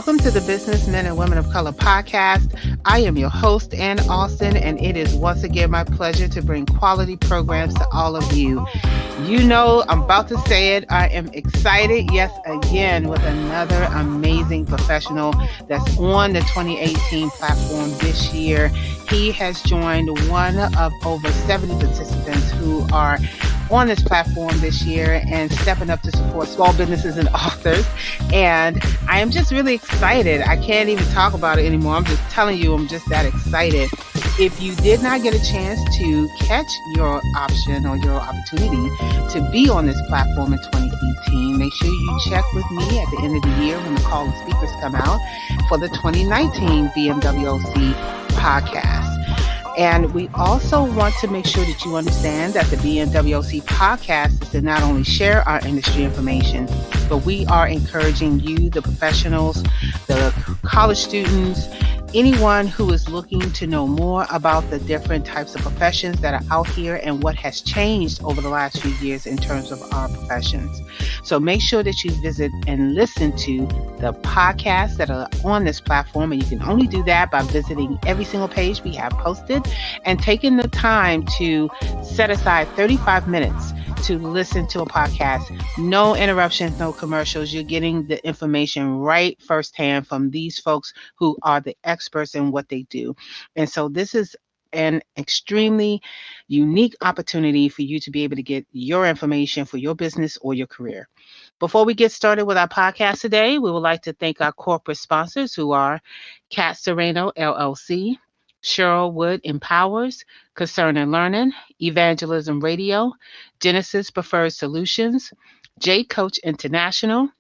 Welcome to the Businessmen and Women of Color podcast. I am your host, Ann Austin, and it is once again my pleasure to bring quality programs to all of you. You know, I'm about to say it. I am excited, yes, again, with another amazing professional that's on the 2018 platform this year. He has joined one of over 70 participants who are on this platform this year and stepping up to support small businesses and authors. And I am just really excited. I can't even talk about it anymore. I'm just telling you, I'm just that excited. If you did not get a chance to catch your option or your opportunity to be on this platform in 2018, make sure you check with me at the end of the year when the call of speakers come out for the 2019 BMWOC podcast. And we also want to make sure that you understand that the BMWOC podcast is to not only share our industry information, but we are encouraging you, the professionals, the college students, anyone who is looking to know more about the different types of professions that are out here and what has changed over the last few years in terms of our professions. So make sure that you visit and listen to the podcasts that are on this platform. And you can only do that by visiting every single page we have posted and taking the time to set aside 35 minutes to listen to a podcast. No interruptions, no commercials. You're getting the information right firsthand from these folks who are the experts in what they do. And so this is an extremely unique opportunity for you to be able to get your information for your business or your career. Before we get started with our podcast today, we would like to thank our corporate sponsors who are Cat Sereno LLC, Cheryl Wood Empowers, Concern and Learning, Evangelism Radio, Genesis Preferred Solutions, J Coach International,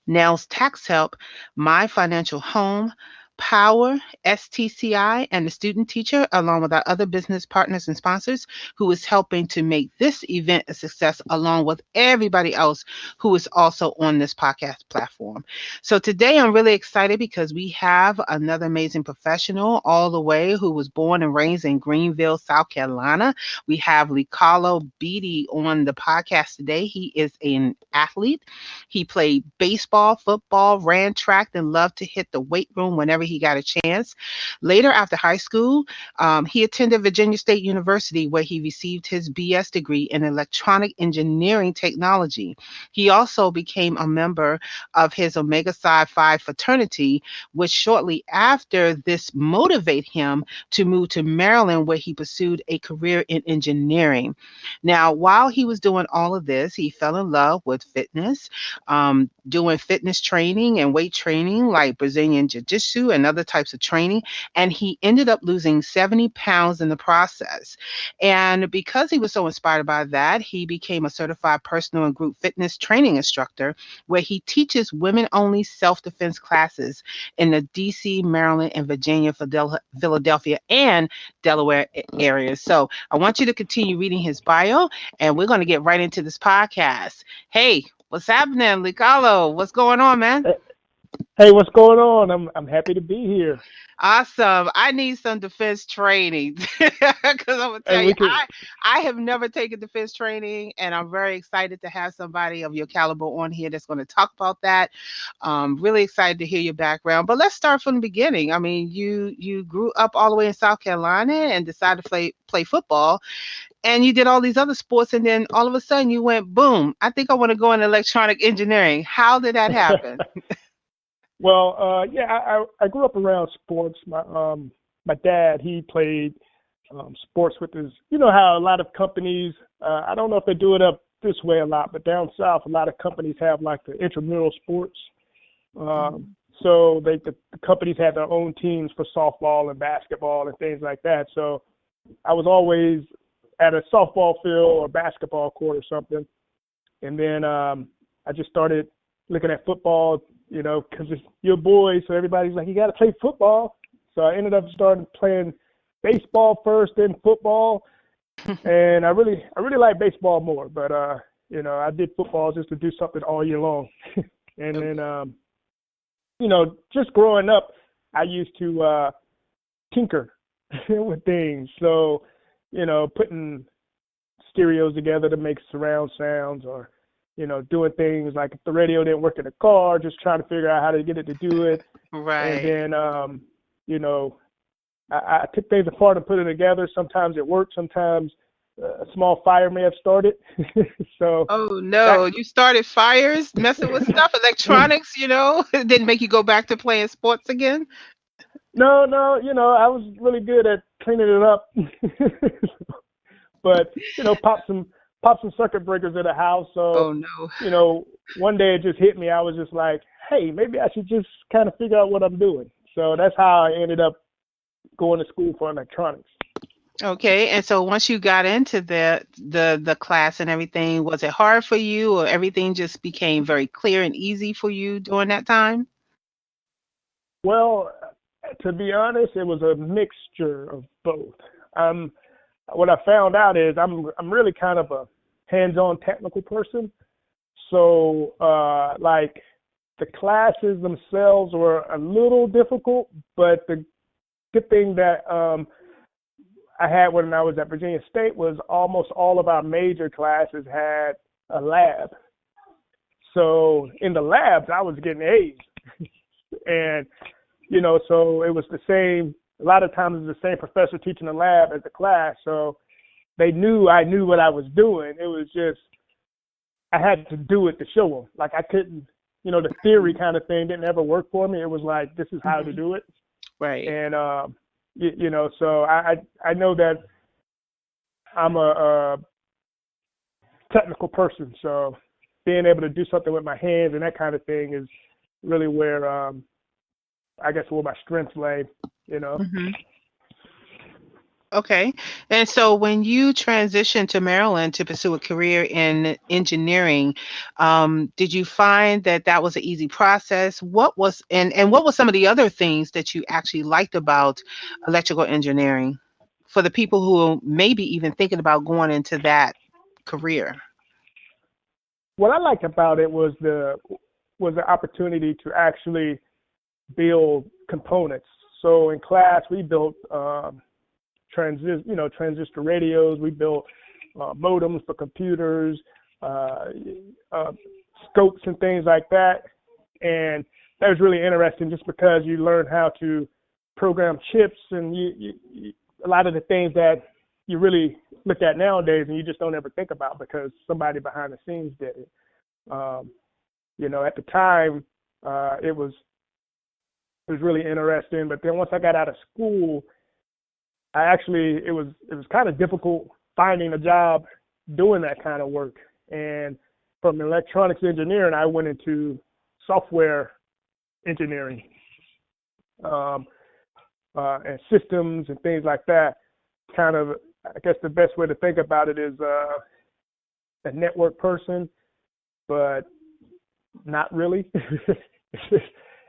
Nels Tax Help, My Financial Home, Power, STCI, and the student teacher, along with our other business partners and sponsors, who is helping to make this event a success, along with everybody else who is also on this podcast platform. So today I'm really excited because we have another amazing professional all the way who was born and raised in Greenville, South Carolina. We have LeCarlo Beaty on the podcast today. He is an athlete. He played baseball, football, ran track, and loved to hit the weight room whenever he got a chance. Later, after high school, he attended Virginia State University, where he received his BS degree in electronic engineering technology. He also became a member of his Omega Psi Phi fraternity, which shortly after this motivated him to move to Maryland, where he pursued a career in engineering. Now, while he was doing all of this, he fell in love with fitness, doing fitness training and weight training like Brazilian Jiu-Jitsu and other types of training. And he ended up losing 70 pounds in the process. And because he was so inspired by that, he became a certified personal and group fitness training instructor, where he teaches women-only self-defense classes in the DC, Maryland, and Virginia, Philadelphia, and Delaware areas. So I want you to continue reading his bio, and we're going to get right into this podcast. Hey, what's happening, LeCarlo? What's going on, man? Hey, what's going on? I'm happy to be here. Awesome. I need some defense training because I'm gonna tell Hey, you, we can. I have never taken defense training, and I'm very excited to have somebody of your caliber on here that's going to talk about that. Really excited to hear your background. But let's start from the beginning. I mean, you grew up all the way in South Carolina and decided to play football, and you did all these other sports, and then all of a sudden you went boom. I think I want to go into electronic engineering. How did that happen? Well, yeah, I grew up around sports. My dad, he played sports with his. You know how a lot of companies. I don't know if they do it up this way a lot, but down south, a lot of companies have like the intramural sports. So the companies have their own teams for softball and basketball and things like that. So I was always at a softball field or basketball court or something. And then I just started looking at football, you know, because you're a boy, so everybody's like, you got to play football. So I ended up starting playing baseball first, then football. And I really like baseball more. But, you know, I did football just to do something all year long. And then, you know, just growing up, I used to tinker with things. So, you know, putting stereos together to make surround sounds or doing things like if the radio didn't work in the car, just trying to figure out how to get it to do it. Right. And then, I took things apart and put it together. Sometimes it worked. Sometimes a small fire may have started. So Oh that, no, you started fires, messing with stuff, electronics, It didn't make you go back to playing sports again? no, I was really good at cleaning it up. But, pop some circuit breakers at the house. So, Oh no. one day it just hit me. I was just like, hey, maybe I should just kind of figure out what I'm doing. So that's how I ended up going to school for electronics. Okay. And so once you got into the class and everything, was it hard for you or everything just became very clear and easy for you during that time? Well, to be honest, it was a mixture of both. What I found out is I'm really kind of a hands-on technical person. So like the classes themselves were a little difficult, but the good thing that I had when I was at Virginia State was almost all of our major classes had a lab. So in the labs, I was getting A's. And, so it was the same, a lot of times it was the same professor teaching the lab as the class. So they knew I knew what I was doing. It was just, I had to do it to show them. Like I couldn't, the theory kind of thing didn't ever work for me. It was like, this is how to do it. Right. And, so I know that I'm a technical person. So being able to do something with my hands and that kind of thing is really where, I guess where my strengths lay, Mm-hmm. Okay. And so when you transitioned to Maryland to pursue a career in engineering, did you find that that was an easy process? What was and what were some of the other things that you actually liked about electrical engineering for the people who may be even thinking about going into that career? What I liked about it was the opportunity to actually build components. So in class, we built transistor radios. We built modems for computers, scopes and things like that. And that was really interesting just because you learn how to program chips and you a lot of the things that you really look at nowadays and you just don't ever think about because somebody behind the scenes did it. At the time, it was really interesting. But then once I got out of school, it was kind of difficult finding a job doing that kind of work. And from electronics engineering, I went into software engineering and systems and things like that. Kind of, I guess the best way to think about it is a network person, but not really.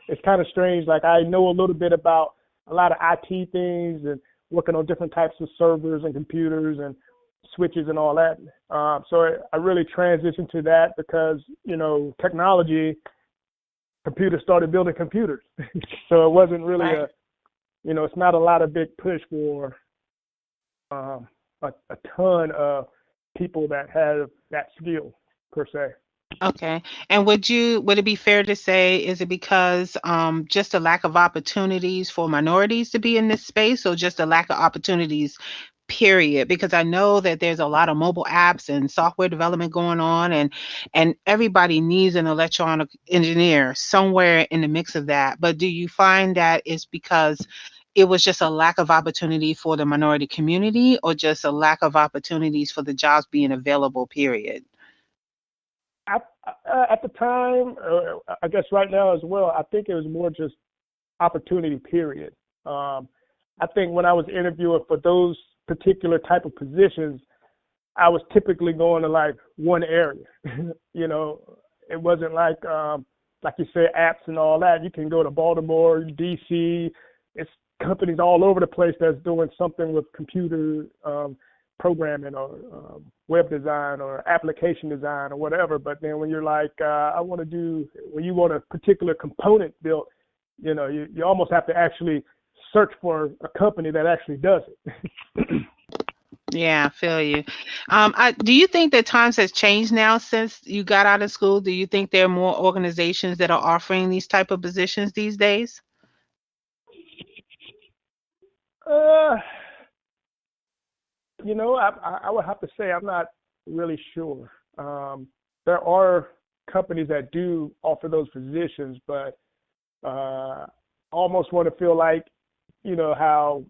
It's kind of strange. Like I know a little bit about a lot of IT things and working on different types of servers and computers and switches and all that. So I really transitioned to that because, technology, computers started building computers. So it wasn't really Right. it's not a lot of big push for a ton of people that have that skill per se. Okay. And would it be fair to say, is it because just a lack of opportunities for minorities to be in this space or just a lack of opportunities, period? Because I know that there's a lot of mobile apps and software development going on and everybody needs an electronic engineer somewhere in the mix of that. But do you find that it's because it was just a lack of opportunity for the minority community or just a lack of opportunities for the jobs being available, period? At the time, I guess right now as well, I think it was more just opportunity, period. I think when I was interviewing for those particular type of positions, I was typically going to like one area. It wasn't like you said, apps and all that. You can go to Baltimore, DC. It's companies all over the place that's doing something with computer programming or web design or application design or whatever. But then when you're like, when you want a particular component built, you almost have to actually search for a company that actually does it. Yeah, I feel you. Do you think that times has changed now since you got out of school? Do you think there are more organizations that are offering these type of positions these days? Uh, I would have to say I'm not really sure. There are companies that do offer those positions, but I almost want to feel like, how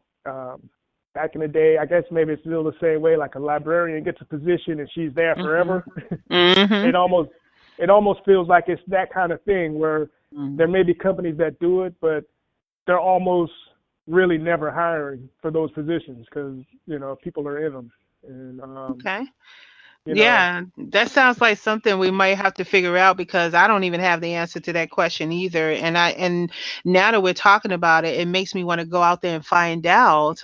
back in the day, I guess maybe it's still the same way, like a librarian gets a position and she's there Mhm. forever. Mhm. it almost it almost feels like it's that kind of thing where Mhm. there may be companies that do it, but they're almost really never hiring for those positions because people are in them, and Okay. you know, Yeah, that sounds like something we might have to figure out because I don't even have the answer to that question either. And now that we're talking about it, it makes me want to go out there and find out,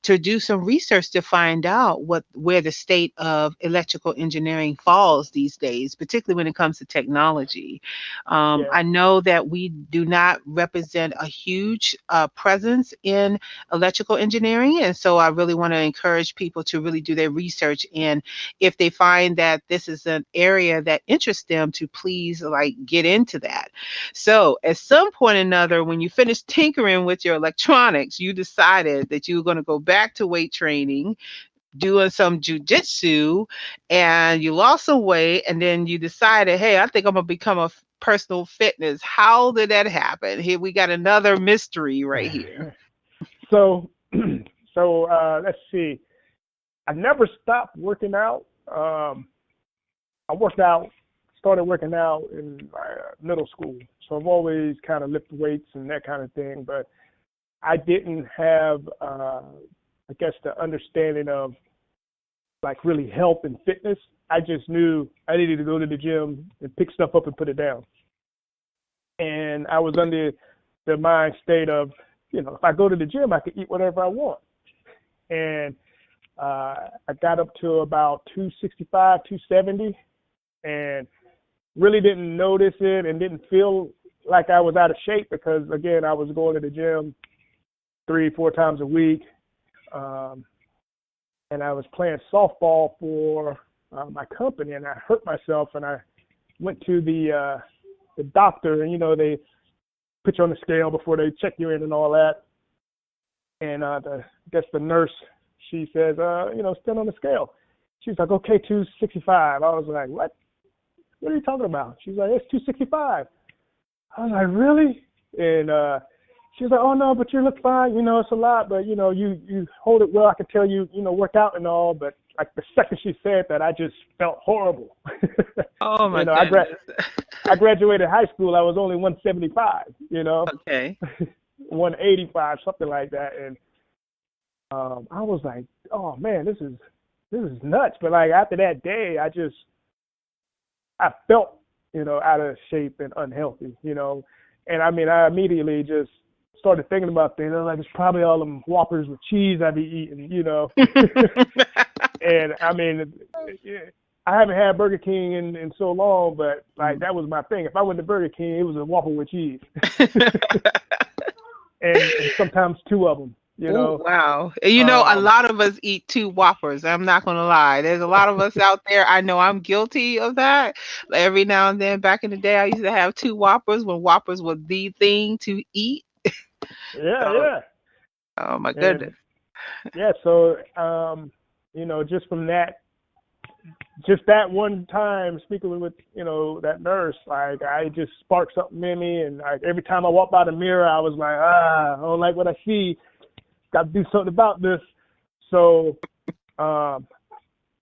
to do some research to find out where the state of electrical engineering falls these days, particularly when it comes to technology. yeah, I know that we do not represent a huge presence in electrical engineering, and so I really want to encourage people to really do their research in, if they find that this is an area that interests them, to please like get into that. So at some point or another, when you finish tinkering with your electronics, you decided that you were going to go back to weight training, doing some jujitsu, and you lost some weight, and then you decided, hey, I think I'm gonna become a personal fitness. How did that happen? Here we got another mystery right here. yeah. So let's see. I never stopped working out. I worked out, started working out in middle school, so I've always kind of lifted weights and that kind of thing. But I didn't have, I guess, the understanding of like really health and fitness. I just knew I needed to go to the gym and pick stuff up and put it down. And I was under the mind state of, if I go to the gym, I can eat whatever I want. And I got up to about 265, 270, and really didn't notice it and didn't feel like I was out of shape because, again, I was going to the gym 3, 4 times a week. Um, and I was playing softball for my company, and I hurt myself, and I went to the doctor, and they put you on the scale before they check you in and all that. And I guess the nurse, she says, stand on the scale. She's like, okay, 265. I was like, what? What are you talking about? She's like, it's 265. I was like, really? And she was like, oh no, but you look fine. It's a lot, but you hold it well. I can tell you, work out and all. But like the second she said that, I just felt horrible. Oh my I goodness. I graduated high school. I was only 175. Okay. 185, something like that. And I was like, oh man, this is nuts. But like after that day, I felt, out of shape and unhealthy. And I mean, I immediately just started thinking about things. I was like, it's probably all them Whoppers with cheese I be eating. And I mean, I haven't had Burger King in so long, but like that was my thing. If I went to Burger King, it was a Whopper with cheese, and sometimes two of them. Oh, wow. And a Um, lot of us eat 2 Whoppers, I'm not gonna lie. There's a lot of us out there, I know I'm guilty of that. Like, every now and then, back in the day, I used to have 2 Whoppers when Whoppers was the thing to eat. yeah, So, yeah, oh my and goodness. yeah. So just from just that one time speaking with that nurse, like I just sparked something in me, and like every time I walked by the mirror, I was like, I don't like what I see. Got to do something about this. So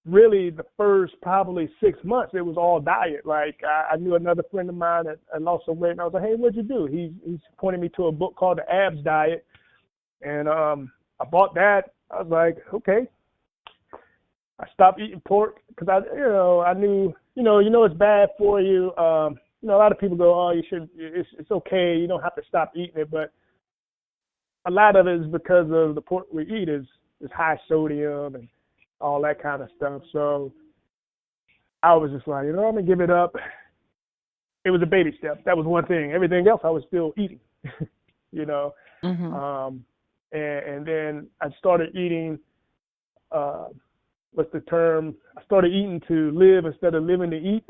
really, the first probably 6 months, it was all diet. Like I knew another friend of mine that lost some weight, and I was like, hey, what'd you do? He's pointing me to a book called The Abs Diet, and I bought that. I was like, okay. I stopped eating pork because I knew, it's bad for you. A lot of people go, oh, you should, it's okay. You don't have to stop eating it. But a lot of it is because of the pork we eat is high sodium and all that kind of stuff. So I was just like, I'm going to give it up. It was a baby step. That was one thing. Everything else I was still eating, you know. Mhm. And then I started eating what's the term? I started eating to live instead of living to eat.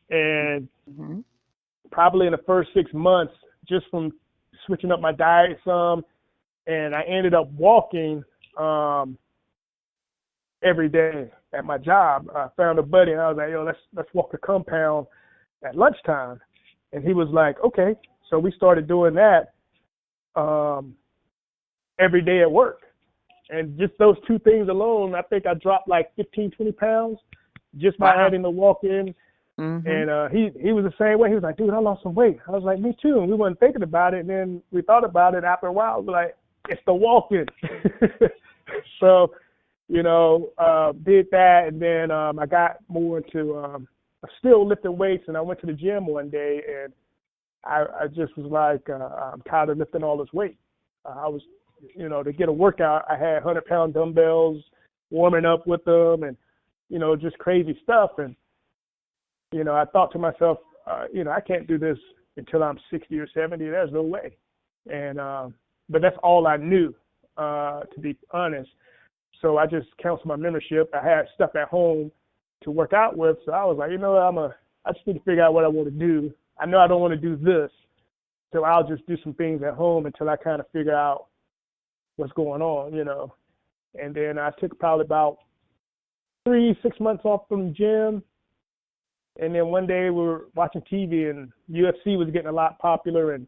And Mm-hmm. probably in the first 6 months, just from switching up my diet some, and I ended up walking every day at my job. I found a buddy, and I was like, yo, let's walk the compound at lunchtime. And he was like, okay. So we started doing that every day at work. And just those two things alone, I think I dropped like 15, 20 pounds just by Wow. having to walk in. Mm-hmm. And he was the same way. He was like, dude, I lost some weight. I was like, me too. And we weren't thinking about it. And then we thought about it after a while. We were like, it's the walking. So, did that. And then I got more into still lifting weights. And I went to the gym one day, and I just was like, I'm tired of lifting all this weight. I was, to get a workout, I had 100-pound dumbbells, warming up with them, and, just crazy stuff. And, I thought to myself, I can't do this until I'm 60 or 70. There's no way. And, but that's all I knew, to be honest. So I just canceled my membership. I had stuff at home to work out with. So I was like, I just need to figure out what I want to do. I know I don't want to do this. So I'll just do some things at home until I kind of figure out what's going on, And then I took probably about 3-6 months off from the gym. And then one day we were watching TV, and UFC was getting a lot popular, and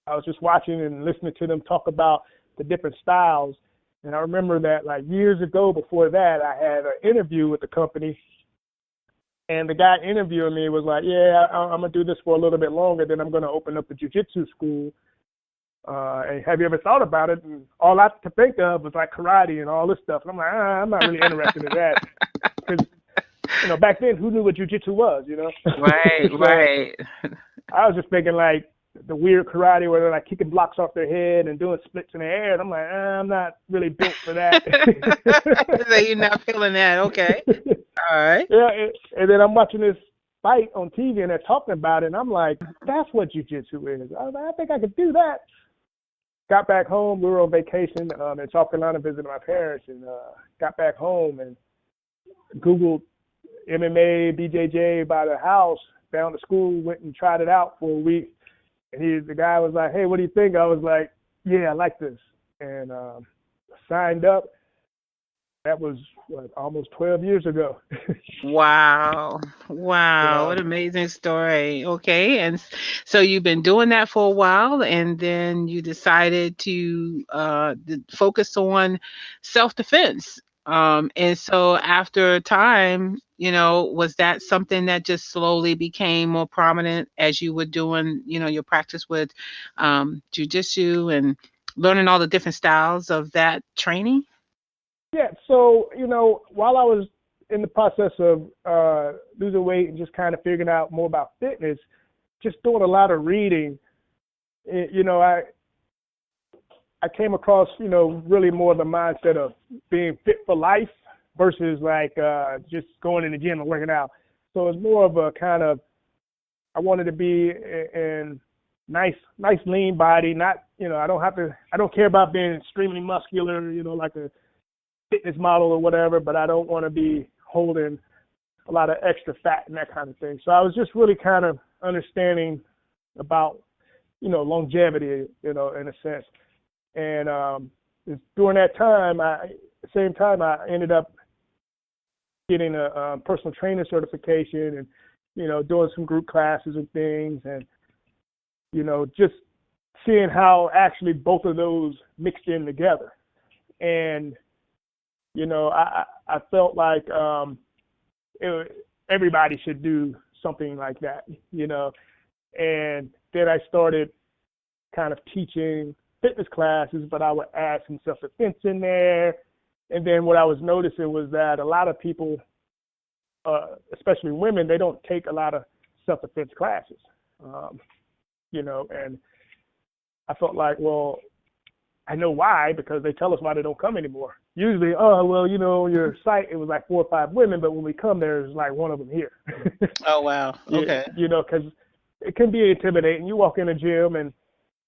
I was just watching and listening to them talk about the different styles. And I remember that like years ago before that, I had an interview with the company, and the guy interviewing me was like, yeah, I'm going to do this for a little bit longer, then I'm going to open up a jiu-jitsu school. And have you ever thought about it? And all I could think of was like karate and all this stuff. And I'm like, I'm not really interested in that. Because, back then, who knew what jiu-jitsu was, Right, So right. I was just thinking like the weird karate where they're like kicking blocks off their head and doing splits in the air. And I'm like, I'm not really built for that. So you're not feeling that. Okay. All right. Yeah, and then I'm watching this fight on TV, and they're talking about it, and I'm like, that's what jiu-jitsu is. I was like, I think I could do that. Got back home. We were on vacation in South Carolina visiting my parents, and got back home and Googled MMA, BJJ by the house, found the school, went and tried it out for a week. And the guy was like, hey, what do you think? I was like, yeah, I like this. And signed up. That was almost 12 years ago. Wow. Wow. What an amazing story. Okay. And so you've been doing that for a while, and then you decided to focus on self-defense. And so after a time, was that something that just slowly became more prominent as you were doing, your practice with jiu-jitsu and learning all the different styles of that training? Yeah, so, while I was in the process of losing weight and just kind of figuring out more about fitness, just doing a lot of reading, I came across, really more the mindset of being fit for life versus like just going in the gym and working out. So it's more of a kind of, I wanted to be in nice lean body, not, I don't care about being extremely muscular, like a fitness model or whatever, but I don't want to be holding a lot of extra fat and that kind of thing. So I was just really kind of understanding about, longevity, in a sense. And during that time, I ended up getting a personal trainer certification and, doing some group classes and things, and, just seeing how actually both of those mixed in together. And I felt like everybody should do something like that, And then I started kind of teaching fitness classes, but I would add some self-defense in there. And then what I was noticing was that a lot of people, especially women, they don't take a lot of self-defense classes, and I felt like, well, I know why, because they tell us why they don't come anymore. Usually, your site, it was like 4 or 5 women, but when we come, there's like one of them here. Oh, wow. Okay. Because it can be intimidating. You walk in a gym and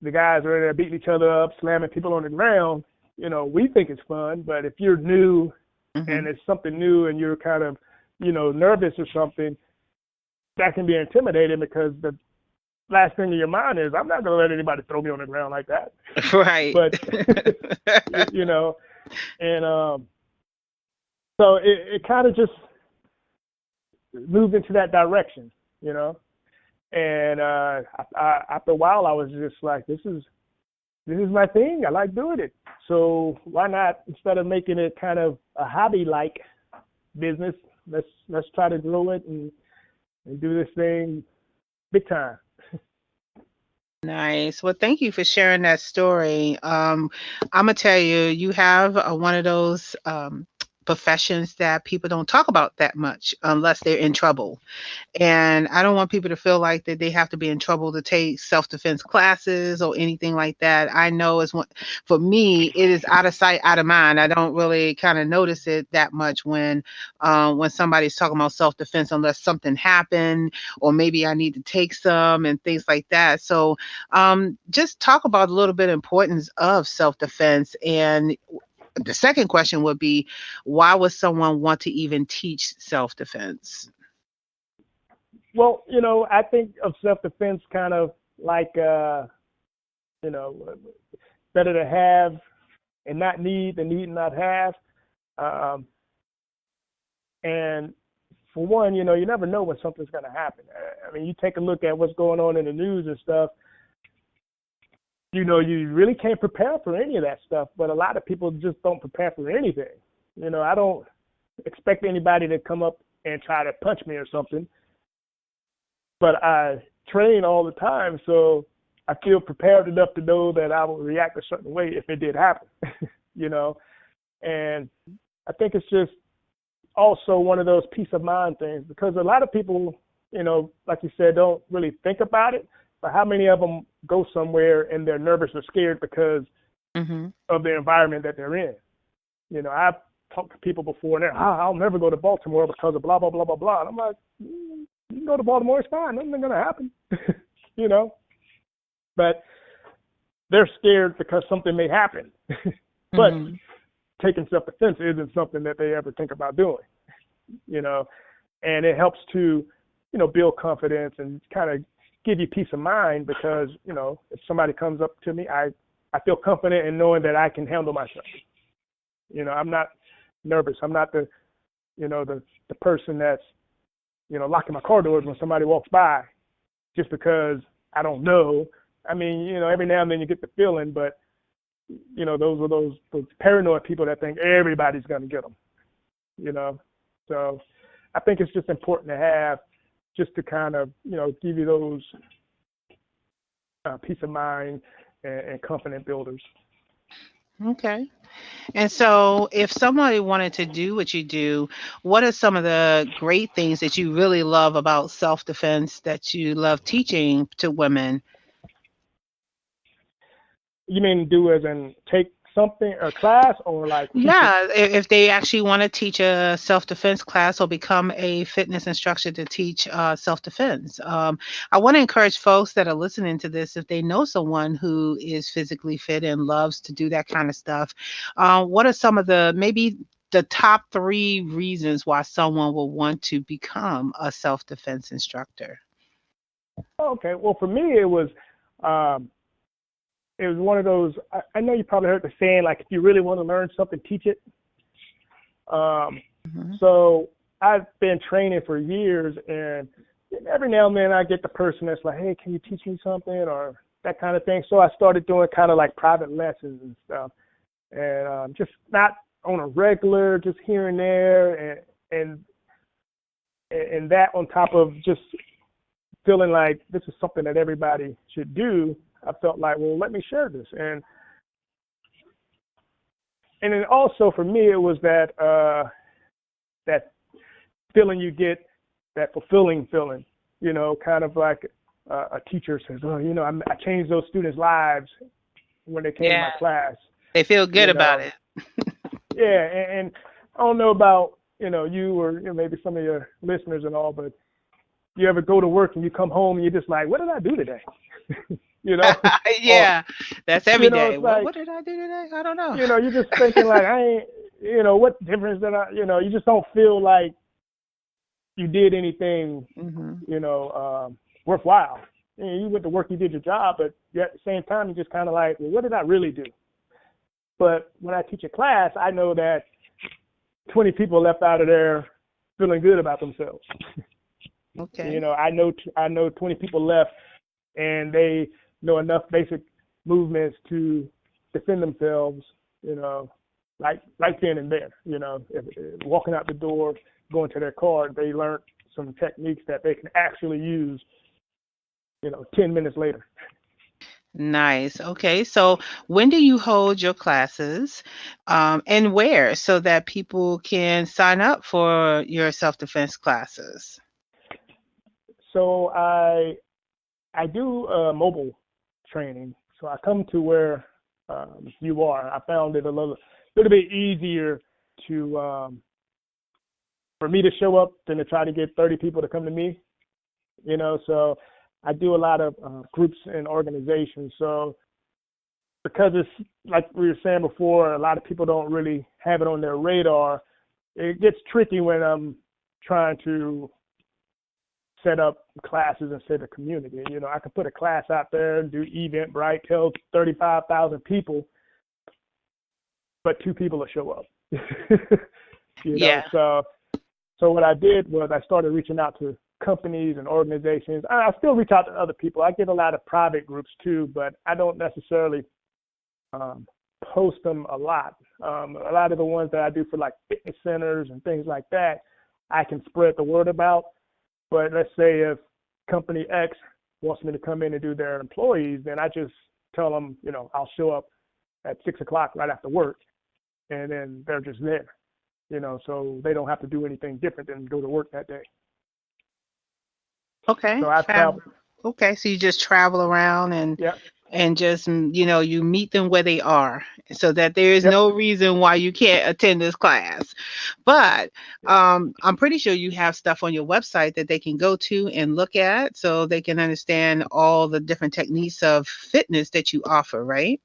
the guys are in there beating each other up, slamming people on the ground, we think it's fun, but if you're new and it's something new and you're kind of, nervous or something, that can be intimidating because the last thing in your mind is, I'm not going to let anybody throw me on the ground like that. Right. But, and so it kind of just moved into that direction, and after a while I was just like, this is my thing. I like doing it. So why not, instead of making it kind of a hobby-like business, let's try to grow it and do this thing big time. Nice. Well, thank you for sharing that story. I'm gonna tell you, you have one of those professions that people don't talk about that much unless they're in trouble. And I don't want people to feel like that they have to be in trouble to take self-defense classes or anything like that. I know for me, it is out of sight, out of mind. I don't really kind of notice it that much when somebody's talking about self-defense, unless something happened or maybe I need to take some and things like that. So just talk about a little bit of importance of self-defense. And the second question would be, why would someone want to even teach self-defense? Well, I think of self-defense kind of like, better to have and not need than need and not have. And for one, you never know when something's going to happen. I mean, you take a look at what's going on in the news and stuff, you really can't prepare for any of that stuff, but a lot of people just don't prepare for anything. I don't expect anybody to come up and try to punch me or something, but I train all the time, so I feel prepared enough to know that I will react a certain way if it did happen, and I think it's just also one of those peace of mind things, because a lot of people, like you said, don't really think about it, but how many of them go somewhere and they're nervous or scared because of the environment that they're in? I've talked to people before and they're, I'll never go to Baltimore because of blah, blah, blah, blah, blah. And I'm like, you can go to Baltimore, it's fine. Nothing's going to happen, But they're scared because something may happen. But taking self-defense isn't something that they ever think about doing, and it helps to, build confidence and kind of give you peace of mind because, if somebody comes up to me, I feel confident in knowing that I can handle myself. I'm not nervous. I'm not the person that's, locking my car doors when somebody walks by just because I don't know. I mean, every now and then you get the feeling, but, those are those paranoid people that think everybody's going to get them, So I think it's just important to have just to kind of, give you those peace of mind and confident builders. Okay. And so if somebody wanted to do what you do, what are some of the great things that you really love about self-defense that you love teaching to women? You mean do as in take something, a class, or like teach Yeah, if they actually want to teach a self-defense class or become a fitness instructor to teach self-defense. I want to encourage folks that are listening to this, if they know someone who is physically fit and loves to do that kind of stuff, what are some of maybe the top 3 reasons why someone will want to become a self-defense instructor? Okay, well, for me, it was one of those, I know you probably heard the saying, like, if you really want to learn something, teach it. So I've been training for years, and every now and then I get the person that's like, hey, can you teach me something, or that kind of thing. So I started doing kind of like private lessons and stuff, and just not on a regular, just here and there, and that on top of just feeling like this is something that everybody should do. I felt like, well, let me share this. And then also for me, it was that feeling you get, that fulfilling feeling, kind of like a teacher says, oh, I changed those students' lives when they came to my class. They feel good about it. Yeah. And I don't know about, you or maybe some of your listeners and all, but you ever go to work and you come home and you're just like, what did I do today? you know, or Yeah, that's every day. it's Well, like, what did I do today? I don't know. you're just thinking like, I ain't, what difference did I, you just don't feel like you did anything, Hmm. worthwhile. You went to work, you did your job, but yet at the same time, you just kind of like, well, what did I really do? But when I teach a class, I know that 20 people left out of there feeling good about themselves. Okay. I know 20 people left and they know enough basic movements to defend themselves, you know, like then and there. If walking out the door, going to their car, they learned some techniques that they can actually use, 10 minutes later. Nice. Okay. So when do you hold your classes, and where, so that people can sign up for your self-defense classes? So I do mobile training. So I come to where you are. I found it a little bit easier to for me to show up than to try to get 30 people to come to me. So I do a lot of groups and organizations. So because it's like we were saying before, a lot of people don't really have it on their radar. It gets tricky when I'm trying to set up classes instead of community. I could put a class out there and do Eventbrite, tell 35,000 people, but 2 people will show up. Yeah. So what I did was I started reaching out to companies and organizations. I still reach out to other people. I get a lot of private groups too, but I don't necessarily post them a lot. A lot of the ones that I do for like fitness centers and things like that, I can spread the word about. But let's say if company X wants me to come in and do their employees, then I just tell them, I'll show up at 6 o'clock right after work, and then they're just there, so they don't have to do anything different than go to work that day. Okay. So I travel. Okay. So you just travel around and Yep. just, you meet them where they are, so that there is Yep. no reason why you can't attend this class. But Yep. I'm pretty sure you have stuff on your website that they can go to and look at, so they can understand all the different techniques of fitness that you offer, right?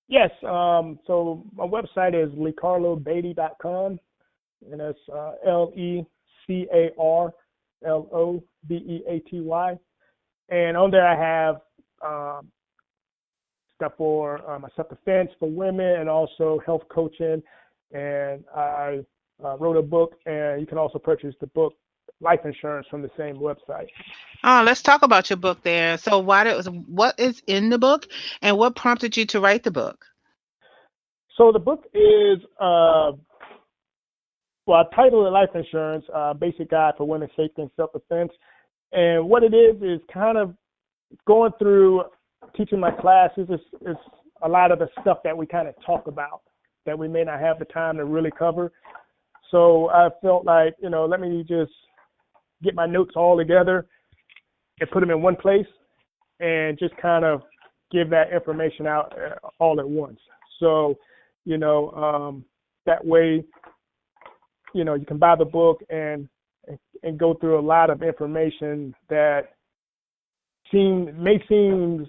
Yes. So my website is LeCarloBeaty.com, and it's LeCarloBeaty. And on there I have stuff for my self-defense for women and also health coaching. And I wrote a book, and you can also purchase the book Life Insurance from the same website. Let's talk about your book there. So what is in the book, and what prompted you to write the book? So the book is, I titled it Life Insurance, Basic Guide for Women's Safety and Self-Defense. And what it is kind of going through teaching my classes. Is a lot of the stuff that we kind of talk about that we may not have the time to really cover. So I felt like, let me just get my notes all together and put them in one place and just kind of give that information out all at once. So, that way, you can buy the book and go through a lot of information that may seem,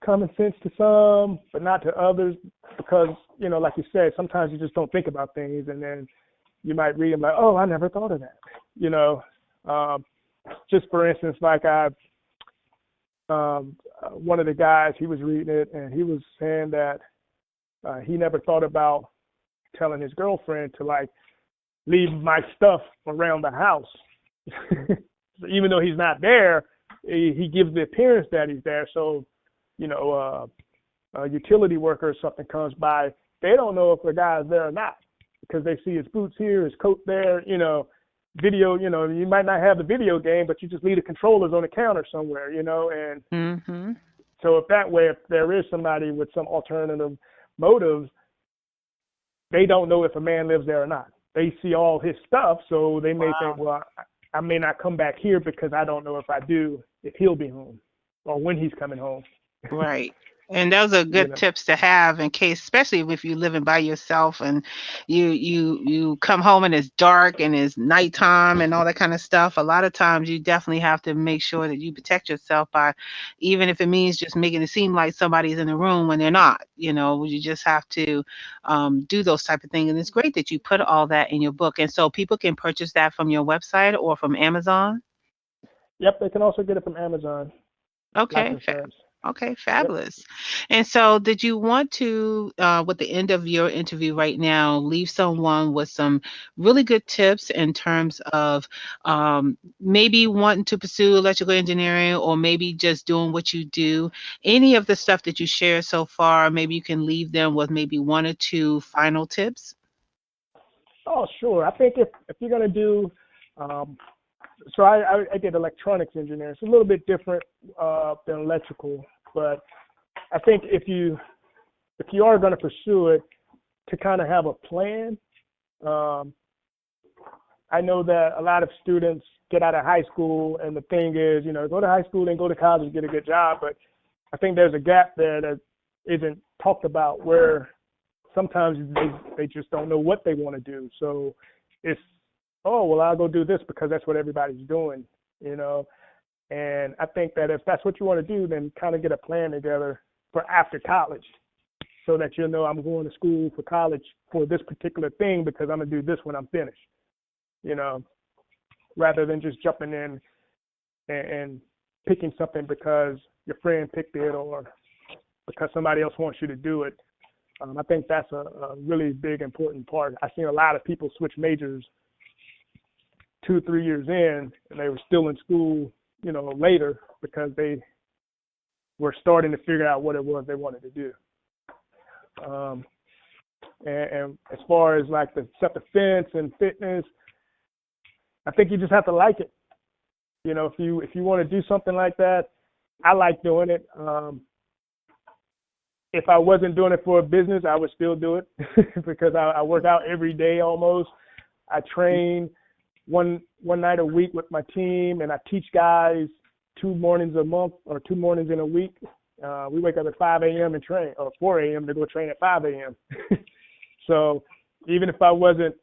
common sense to some, but not to others, because, like you said, sometimes you just don't think about things, and then you might read them like, oh, I never thought of that. Just for instance, like one of the guys, he was reading it, and he was saying that he never thought about telling his girlfriend to like leave my stuff around the house. So even though he's not there, he gives the appearance that he's there. So, a utility worker or something comes by, they don't know if the guy's there or not, because they see his boots here, his coat there, video, you might not have the video game, but you just leave the controllers on the counter somewhere, and Mm-hmm. so if there is somebody with some alternative motives, they don't know if a man lives there or not. They see all his stuff, so they may think, well, I may not come back here because I don't know if I do, if he'll be home or when he's coming home. Right. And those are You good know. tips to have in case, especially if you're living by yourself and you come home and it's dark and it's nighttime and all that kind of stuff. A lot of times you definitely have to make sure that you protect yourself by, even if it means just making it seem like somebody's in the room when they're not. You just have to do those type of things. And it's great that you put all that in your book. And so people can purchase that from your website or from Amazon. Yep, they can also get it from Amazon. Life Okay. insurance. Okay, Yep. fabulous. And so, did you want to, with the end of your interview right now, leave someone with some really good tips in terms of maybe wanting to pursue electrical engineering or maybe just doing what you do? Any of the stuff that you shared so far, maybe you can leave them with maybe one or two final tips? Oh, sure. I think if you're gonna do, um, so I did electronics engineering. It's a little bit different than electrical, but I think if you are going to pursue it, to kind of have a plan. Um, I know that a lot of students get out of high school, and the thing is, go to high school and go to college, get a good job. But I think there's a gap there that isn't talked about, where sometimes they just don't know what they want to do. So it's, oh, well, I'll go do this because that's what everybody's doing, you know. And I think that if that's what you want to do, then kind of get a plan together for after college, so that you'll know I'm going to school for college for this particular thing because I'm going to do this when I'm finished, you know, rather than just jumping in and picking something because your friend picked it or because somebody else wants you to do it. I think that's a really big, important part. I've seen a lot of people switch majors 2-3 years in, and they were still in school, later because they were starting to figure out what it was they wanted to do. And as far as like the self-defense and fitness, I think you just have to like it. If you want to do something like that, I like doing it. If I wasn't doing it for a business, I would still do it because I work out every day almost. I train one night a week with my team, and I teach guys 2 mornings a month or 2 mornings in a week. We wake up at 5 a.m. and train, or 4 a.m. to go train at 5 a.m. So even if I wasn't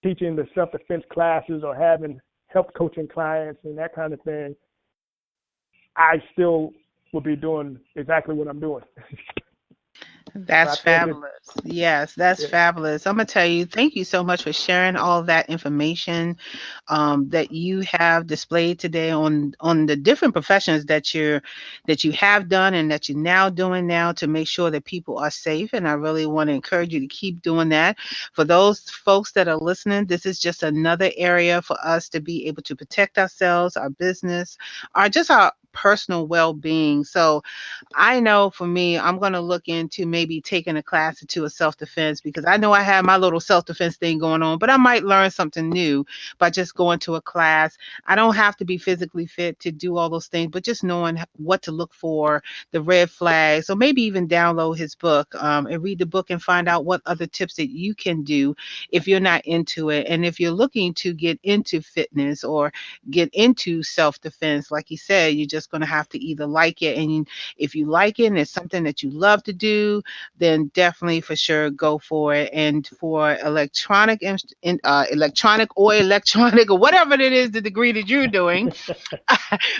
teaching the self-defense classes or having help coaching clients and that kind of thing, I still would be doing exactly what I'm doing. That's fabulous. Yes, that's Yeah. fabulous. I'm gonna tell you, thank you so much for sharing all of that information that you have displayed today on the different professions that you have done and that you're now doing now to make sure that people are safe. And I really want to encourage you to keep doing that. For those folks that are listening, this is just another area for us to be able to protect ourselves, our business, or just our personal well-being. So I know for me, I'm going to look into maybe taking a class or two of self-defense because I know I have my little self-defense thing going on, but I might learn something new by just going to a class. I don't have to be physically fit to do all those things, but just knowing what to look for, the red flags, or maybe even download his book and read the book and find out what other tips that you can do if you're not into it. And if you're looking to get into fitness or get into self-defense, like you said, you're just going to have to either like it, and if you like it and it's something that you love to do, then definitely for sure go for it. And for electronic or whatever it is, the degree that you're doing,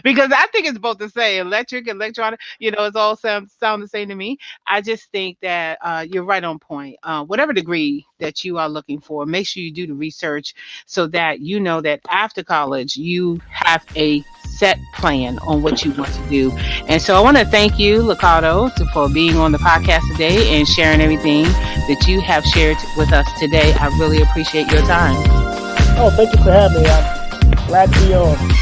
because I think it's both the same, electronic, it's all sound the same to me. I just think that you're right on point. Whatever degree that you are looking for, make sure you do the research so that you know that after college you have a set plan on what you want to do. And so I want to thank you, LeCarlo, for being on the podcast today and sharing everything that you have shared with us today. I really appreciate your time. Oh, thank you for having me. I'm glad to be on.